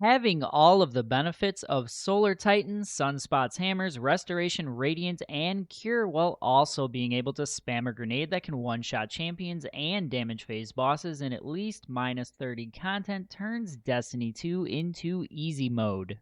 Having all of the benefits of Solar Titan, Sunspots Hammers, Restoration, Radiant, and Cure, while also being able to spam a grenade that can one-shot champions and damage phase bosses in at least minus 30 content turns Destiny 2 into easy mode.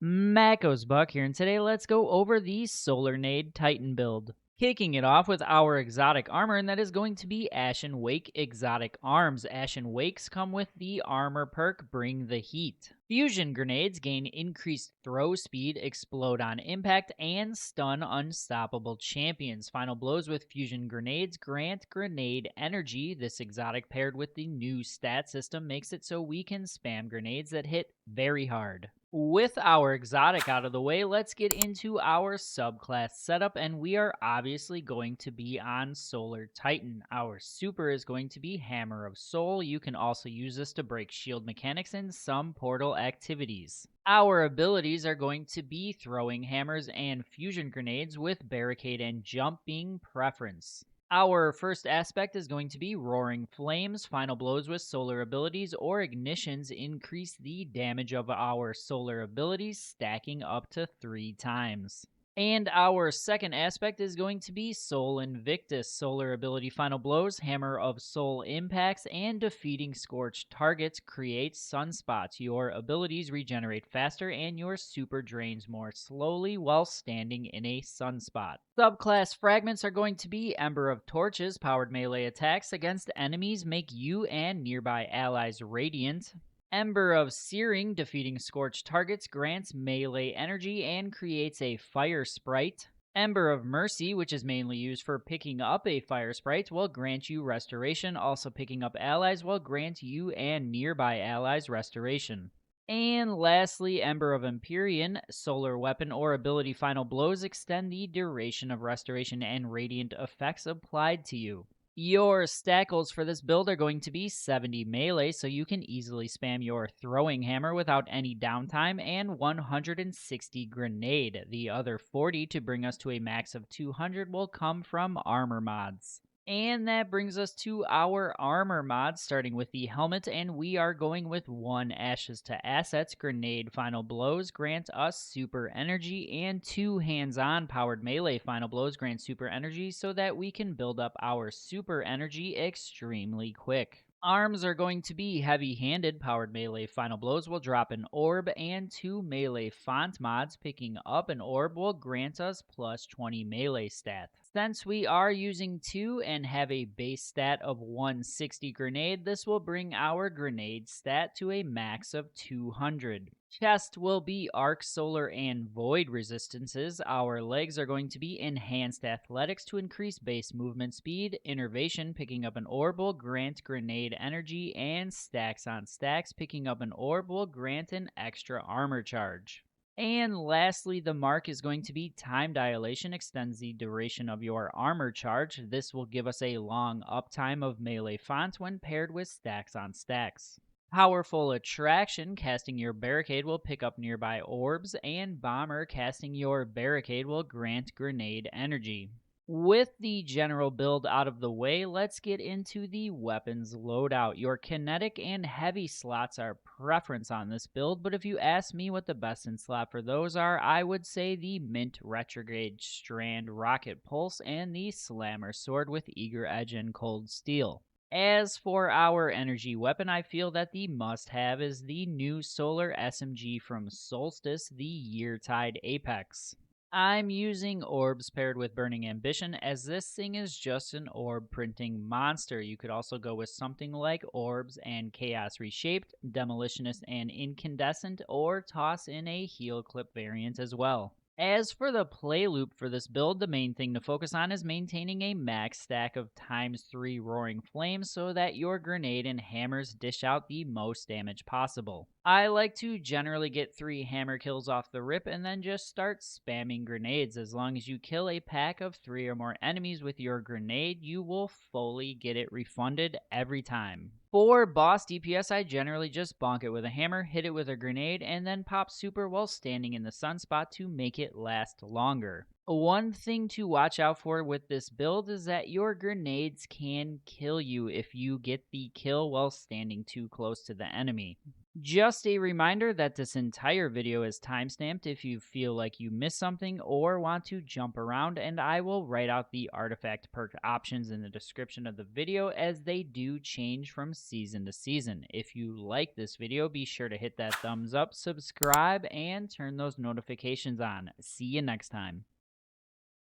Mako's Buck here, and today let's go over the Solar Nade Titan build. Kicking it off with our exotic armor, and that is going to be Ashen Wake exotic arms. Ashen Wakes come with the armor perk Bring the Heat. Fusion grenades gain increased throw speed, explode on impact, and stun unstoppable champions. Final blows with fusion grenades grant grenade energy. This exotic paired with the new stat system makes it so we can spam grenades that hit very hard. With our exotic out of the way, let's get into our subclass setup, and we are obviously going to be on Solar Titan. Our super is going to be Hammer of Soul. You can also use this to break shield mechanics and some portal activities. Our abilities are going to be throwing hammers and fusion grenades with barricade and jump being preference. Our first aspect is going to be Roaring Flames. Final blows with solar abilities or ignitions increase the damage of our solar abilities, stacking up to 3 times. And our second aspect is going to be Soul Invictus. Solar ability final blows, Hammer of Soul impacts, and defeating scorched targets creates sunspots. Your abilities regenerate faster and your super drains more slowly while standing in a sunspot. Subclass fragments are going to be Ember of Torches. Powered melee attacks against enemies make you and nearby allies radiant. Ember of Searing, defeating scorched targets, grants melee energy and creates a fire sprite. Ember of Mercy, which is mainly used for picking up a fire sprite, will grant you restoration. Also picking up allies will grant you and nearby allies restoration. And lastly, Ember of Empyrean, solar weapon or ability final blows extend the duration of restoration and radiant effects applied to you. Your stackles for this build are going to be 70 melee, so you can easily spam your throwing hammer without any downtime, and 160 grenade. The other 40 to bring us to a max of 200 will come from armor mods. And that brings us to our armor mods, starting with the helmet, and we are going with 1 Ashes to Assets. Grenade final blows grant us super energy, and 2 hands-on powered melee final blows grant super energy so that we can build up our super energy extremely quick. Arms are going to be heavy-handed. Powered melee final blows will drop an orb, and 2 melee font mods. Picking up an orb will grant us plus 20 melee stat. Since we are using 2 and have a base stat of 160 grenade, this will bring our grenade stat to a max of 200. Chest will be arc, solar, and void resistances. Our legs are going to be enhanced athletics to increase base movement speed. Innervation, picking up an orb will grant grenade energy, and stacks on stacks, picking up an orb will grant an extra armor charge. And lastly, the mark is going to be time dilation, extends the duration of your armor charge. This will give us a long uptime of melee font when paired with stacks on stacks. Powerful Attraction, casting your barricade will pick up nearby orbs, and Bomber, casting your barricade will grant grenade energy. With the general build out of the way, let's get into the weapons loadout. Your kinetic and heavy slots are preference on this build, but if you ask me what the best in slot for those are, I would say the Mint Retrograde Strand Rocket Pulse and the Slammer Sword with Eager Edge and Cold Steel. As for our energy weapon, I feel that the must-have is the new Solar SMG from Solstice, the Yeartide Apex. I'm using orbs paired with Burning Ambition, as this thing is just an orb printing monster. You could also go with something like orbs and Chaos Reshaped, Demolitionist and Incandescent, or toss in a heal clip variant as well. As for the Playloop for this build, the main thing to focus on is maintaining a max stack of ×3 Roaring Flames so that your grenade and hammers dish out the most damage possible. I like to generally get 3 hammer kills off the rip and then just start spamming grenades. As long as you kill a pack of 3 or more enemies with your grenade, you will fully get it refunded every time. For boss DPS, I generally just bonk it with a hammer, hit it with a grenade, and then pop super while standing in the sunspot to make it last longer. One thing to watch out for with this build is that your grenades can kill you if you get the kill while standing too close to the enemy. Just a reminder that this entire video is timestamped if you feel like you missed something or want to jump around, and I will write out the artifact perk options in the description of the video as they do change from season to season. If you like this video, be sure to hit that thumbs up, subscribe, and turn those notifications on. See you next time.